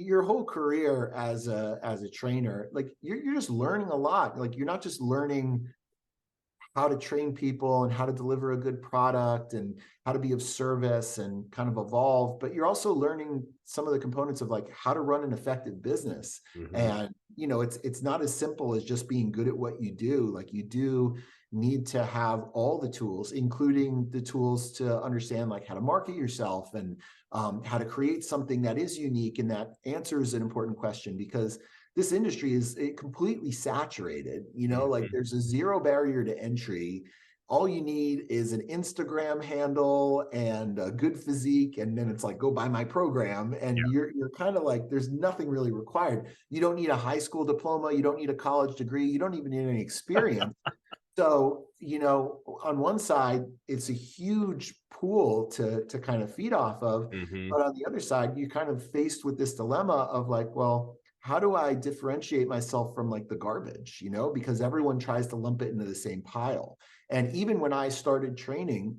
your whole career as a trainer, like you're just learning a lot. Like you're not just learning how to train people and how to deliver a good product and how to be of service and kind of evolve, but you're also learning some of the components of like how to run an effective business. Mm-hmm. And, it's not as simple as just being good at what you do. Like you do need to have all the tools, including the tools to understand like how to market yourself and how to create something that is unique and that answers an important question, because this industry is completely saturated. Like Mm-hmm. there's a zero barrier to entry. All you need is an Instagram handle and a good physique, and then it's like, go buy my program, and Yeah. you're kind of like, there's nothing really required. You don't need a high school diploma, you don't need a college degree, you don't even need any experience. So, on one side, it's a huge pool to kind of feed off of. Mm-hmm. But on the other side, you're kind of faced with this dilemma of like, well, how do I differentiate myself from like the garbage, because everyone tries to lump it into the same pile. And even when I started training,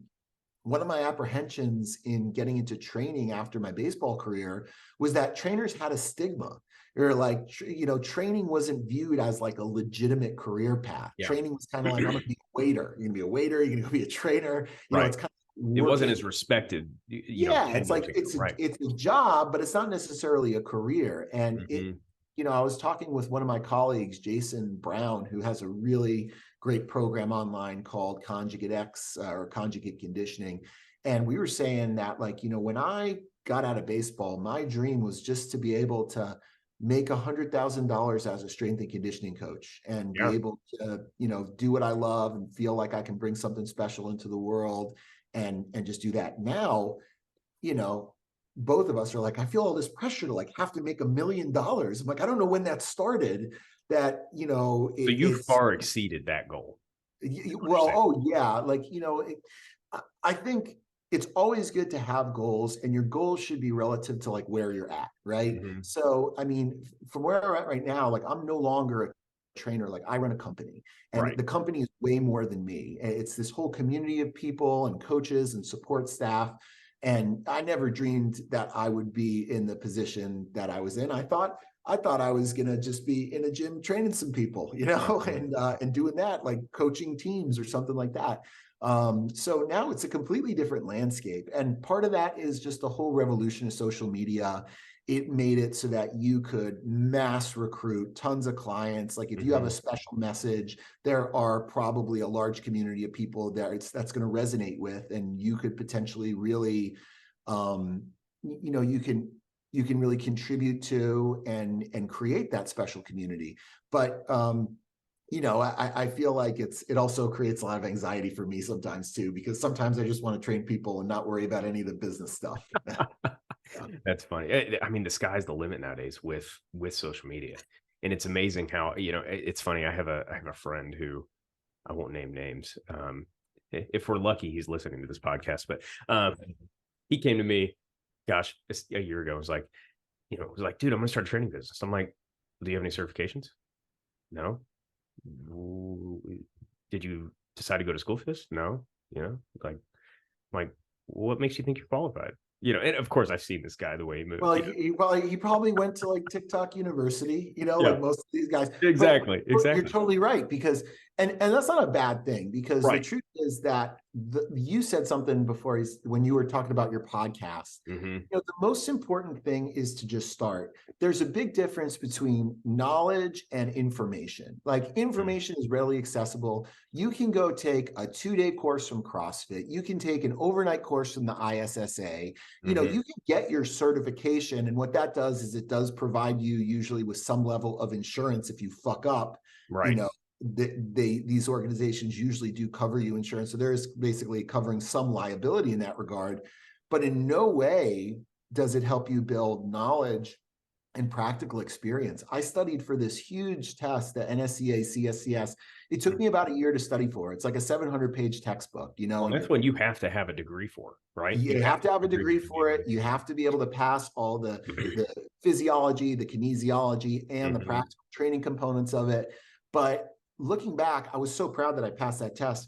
one of my apprehensions in getting into training after my baseball career was that trainers had a stigma, or like, training wasn't viewed as like a legitimate career path. Yeah. Training was kind of like, I'm going to be a waiter. You're going to be a waiter. You're going to be a trainer. Right. It's kind of It wasn't working. as respected, Yeah, 10 it's years like ago. it's Right. a job, but it's not necessarily a career. And Mm-hmm. I was talking with one of my colleagues, Jason Brown, who has a really great program online called Conjugate X, or Conjugate Conditioning. And we were saying that, like, when I got out of baseball, my dream was just to be able to make $100,000 as a strength and conditioning coach and be Yeah. able to, do what I love and feel like I can bring something special into the world, and just do that. Now, you know, both of us are like, I feel all this pressure to like have to make $1 million. I'm like, I don't know when that started. That So you it's far exceeded that goal. Is what you're well, saying. oh yeah, like I think it's always good to have goals, and your goals should be relative to like where you're at, right? Mm-hmm. So, I mean, from where I'm at right now, like I'm no longer a trainer. Like I run a company, and Right. the company is way more than me. It's this whole community of people and coaches and support staff. And I never dreamed that I would be in the position that I was in. I thought I was gonna just be in a gym training some people, Mm-hmm. and doing that, like coaching teams or something like that. So now it's a completely different landscape. And part of that is just the whole revolution of social media. It made it so that you could mass recruit tons of clients. Like if you have Mm-hmm. a special message, there are probably a large community of people that's going to resonate with, and you could potentially really, um, you can really contribute to and create that special community. But I feel like it also creates a lot of anxiety for me sometimes too, because sometimes I just want to train people and not worry about any of the business stuff. Yeah. That's funny. I mean, the sky's the limit nowadays with social media, and it's amazing how it's funny. I have a friend who I won't name names. If we're lucky, he's listening to this podcast. But he came to me, gosh, a year ago. Was like, dude, I'm gonna start a training business. I'm like, do you have any certifications? No. Did you decide to go to school for this? No. Like, what makes you think you're qualified? And of course, I've seen this guy the way he moves. Well, he probably went to like TikTok University, Yeah, like most of these guys. But exactly, you're exactly. totally right, because and that's not a bad thing, because the Right. truth is that you said something before, when you were talking about your podcast. Hmm. The most important thing is to just start. There's a big difference between knowledge and information. Like information is readily accessible. You can go take a 2-day course from CrossFit. You can take an overnight course from the ISSA. Hmm. You can get your certification, and what that does is it does provide you usually with some level of insurance if you fuck up. you Right. know these organizations usually do cover you insurance, so there's basically covering some liability in that regard. But in no way does it help you build knowledge and practical experience. I studied for this huge test, the NSCA CSCS. It took me about a year to study for. It's like a 700-page textbook, Well, and that's when you have to have a degree for, right? You you have have to to have have a a degree degree with for it. engineering. You have to be able to pass all the physiology, the kinesiology, and the Hmm. practical training components of it. But looking back, I was so proud that I passed that test.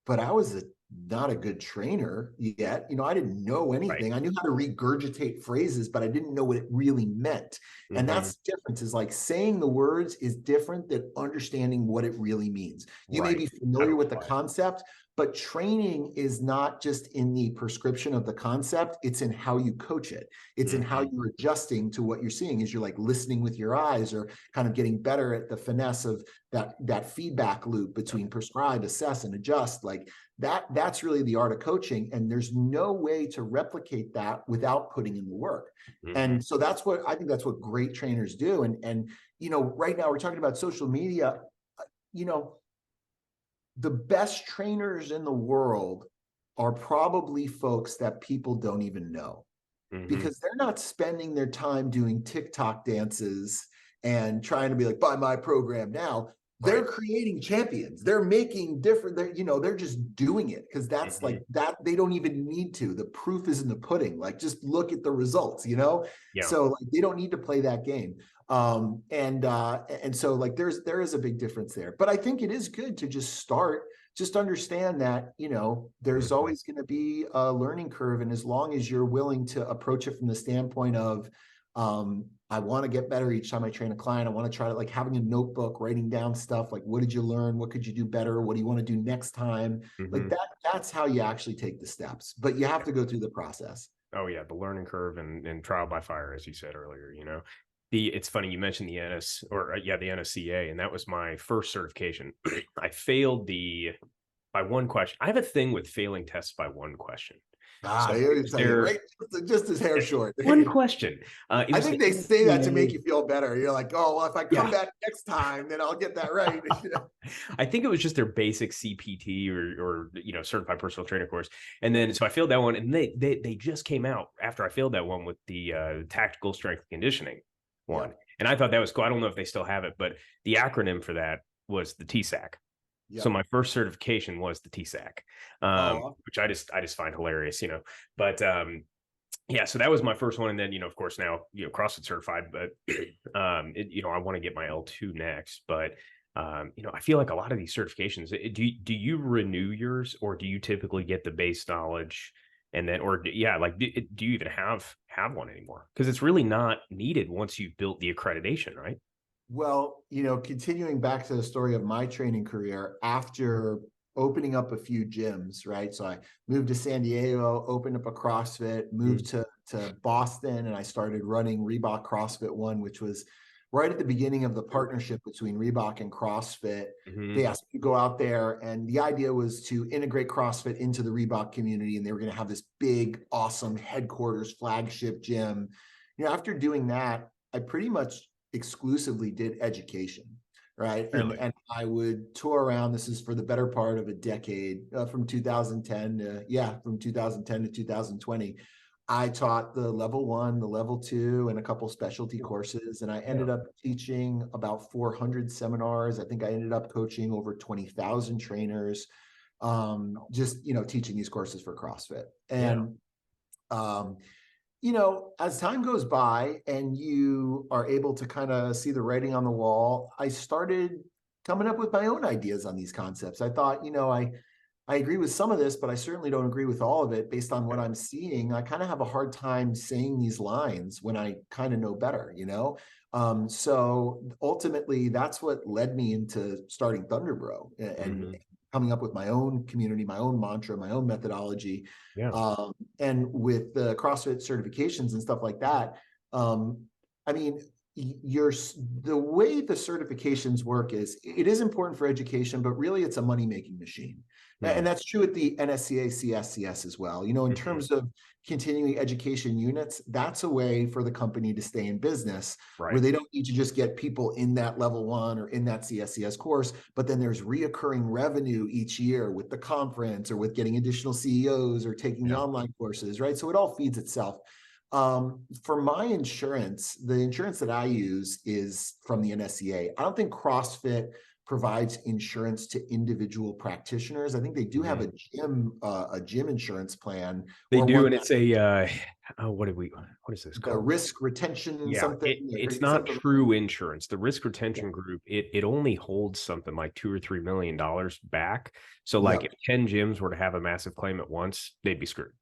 But I was a not a good trainer yet. I didn't know Right. anything. I knew how to regurgitate phrases, but I didn't know what it really meant. And Hmm. that's the difference, is like saying the words is different than understanding what it really means. You may Right. be How to familiar with the apply it. concept, but training is not just in the prescription of the concept, it's in how you coach it. It's in how Hmm. you're adjusting to what you're seeing, as you're like listening with your eyes, or kind of getting better at the finesse of that feedback loop between prescribe, assess, and adjust. Like that's really the art of coaching, and there's no way to replicate that without putting in the work. Hmm. And so that's what I think, that's what great trainers do. And right now we're talking about social media. you know the best trainers in the world are probably folks that people don't even know, Hmm. because they're not spending their time doing TikTok dances and trying to be like, buy my program now. They're Right. creating champions. They're making different, they're just doing it because that's Hmm. like that. They don't even need to. The proof is in the pudding. Like, just look at the results. Yeah. So like they don't need to play that game. And so like there is a big difference there. But I think it is good to just understand that there's Hmm. always going to be a learning curve, and as long as you're willing to approach it from the standpoint of I want to get better each time I train a client. I want to try to, like, having a notebook, writing down stuff like, what did you learn, what could you do better, what do you want to do next time, like Hmm. that's how you actually take the steps, but you have to go through the process. Oh yeah, the learning curve and trial by fire, as you said earlier. It's funny you mentioned the NS or yeah, the NSCA, and that was my first certification. I failed the by one question. I have a thing with failing tests by one question. So Here it to was tell you, their right, just his hair short. one question. It I was the think they say that to make NSCA. you feel better. You're like, oh, well, if I come Yeah, back next time, then I'll get that right. I think it was just their basic CPT or certified personal trainer course, and then so I failed that one, and they just came out after I failed that one with the tactical strength and conditioning one, Yep. and I thought that was cool. I don't know if they still have it, but the acronym for that was the TSAC. So Yep. my first certification was the TSAC, Oh, which I just find hilarious. But yeah, so that was my first one, and then of course now CrossFit certified, but I want to get my L2 next, but I feel like a lot of these certifications, do you renew yours, or do you typically get the base knowledge and then, or yeah, like do you even have one anymore? Because it's really not needed once you've built the accreditation, right? well, continuing back to the story of my training career, after opening up a few gyms, right? So I moved to San Diego, opened up a CrossFit, moved to Boston, and I started running Reebok CrossFit One, which was right at the beginning of the partnership between Reebok and CrossFit. Mm-hmm. They asked me to go out there, and the idea was to integrate CrossFit into the Reebok community, and they were going to have this big, awesome headquarters flagship gym. After doing that, I pretty much exclusively did education, right? And Really? and I would tour around. This is for the better part of a decade, from 2010 from 2010 to 2020. I taught the level 1, the level 2, and a couple specialty courses, and I Yeah. ended up teaching about 400 seminars. I think I ended up coaching over 20,000 trainers, just teaching these courses for CrossFit. Yeah. And um, as time goes by and you are able to kind of see the writing on the wall, I started coming up with my own ideas on these concepts. I thought, I agree with some of this, but I certainly don't agree with all of it based on what I'm seeing. I kind of have a hard time saying these lines when I kind of know better. So ultimately, that's what led me into starting Thunderbro and Hmm. coming up with my own community, my own mantra, my own methodology. Yeah. And with the CrossFit certifications and stuff like that, um, I mean, the way the certifications work is it is important for education, but really it's a money-making machine. And Mm. that's true at the NSCA CSCS as well. In Hmm. terms of continuing education units, that's a way for the company to stay in business, where Right. they don't need to just get people in that level 1 or in that CSCS course, but then there's reoccurring revenue each year with the conference or with getting additional CEOs or taking the Yeah. online courses, right? So it all feeds itself. For my insurance, the insurance that I use is from the NSCA. I don't think CrossFit provides insurance to individual practitioners. I think they do have Mhm. a gym insurance plan, They or do, one and that it's a, oh, what is this the called? risk retention Yeah, something, it's or not something. true insurance. The risk Yeah. retention group, it only holds something like 2 or $3 million back. So, like, if Yep. 10 gyms were to have a massive claim at once, they'd be screwed.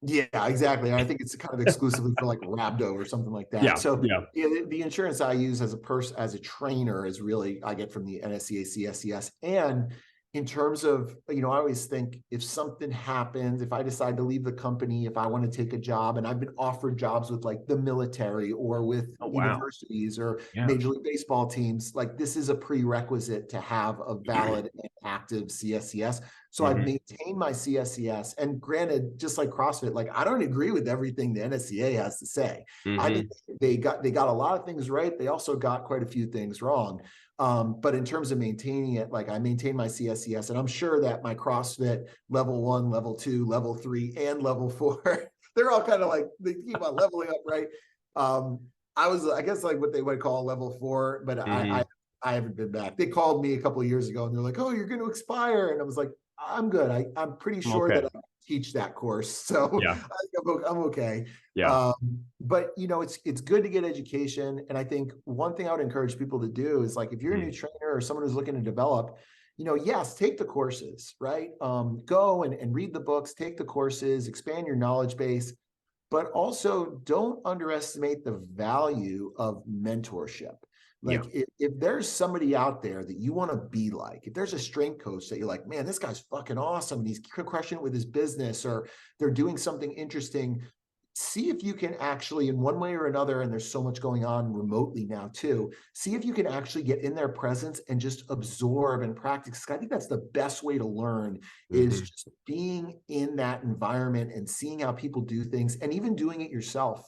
Yeah, exactly. And I think it's kind of exclusively for like rhabdo or something like that. Yeah, So yeah. yeah, the insurance I use as a person, as a trainer, is really I get from the NSCA CSCS. And in terms of, I always think if something happens, if I decide to leave the company, if I want to take a job, and I've been offered jobs with like the military or with Oh, wow. universities or Yeah. Major League Baseball teams, like this is a prerequisite to have a valid and active CSCS. So I've Mhm, maintained my CSCS. And granted, just like CrossFit, like I don't agree with everything the NSCA has to say. I think mhm, they got a lot of things right. They also got quite a few things wrong. But in terms of maintaining it, like I maintain my CSCS, and I'm sure that my CrossFit level 1, level 2, level 3, and level 4, they're all kind of like they keep on leveling up, right? Um, I guess like what they would call level 4, but mhm. I haven't been back. They called me a couple of years ago and they're like, "Oh, you're going to expire," and I was like, "I'm good. I'm pretty sure Okay. that I can teach that course, so Yeah, I think I'm okay." yeah. But it's good to get education, and I think one thing I would encourage people to do is like if you're a Mhm, new trainer or someone who's looking to develop, yes, take the courses, right? Go and read the books, take the courses, expand your knowledge base, but also don't underestimate the value of mentorship. yeah, Like if there's somebody out there that you want to be like, if there's a strength coach that you're like, man, this guy's fucking awesome and he's crushing it with his business, or they're doing something interesting, see if you can actually, in one way or another, and there's so much going on remotely now too, see if you can actually get in their presence and just absorb and practice. I think that's the best way to learn, is mhm, just being in that environment and seeing how people do things and even doing it yourself.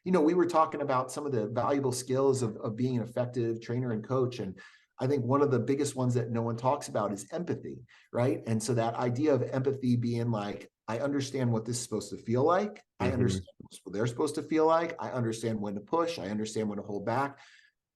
We were talking about some of the valuable skills of being an effective trainer and coach. And I think one of the biggest ones that no one talks about is empathy, right? And so that idea of empathy being like, I understand what this is supposed to feel like. I mhm. understand what they're supposed to feel like. I understand when to push. I understand when to hold back.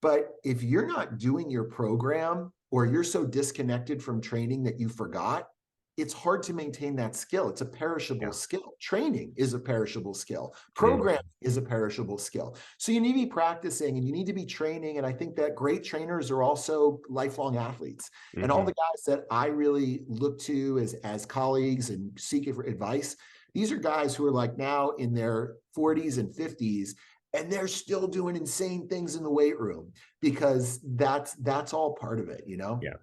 But if you're not doing your program, or you're so disconnected from training that you forgot, it's hard to maintain that skill. It's a perishable Yeah. skill. Training is a perishable skill. Mm, Programming is a perishable skill. So you need to be practicing and you need to be training. And I think that great trainers are also lifelong athletes. And all mhm. the guys that I really look to as colleagues and seek for advice, these are guys who are like now in their 40s and 50s, and they're still doing insane things in the weight room, because that's all part of it. Yeah.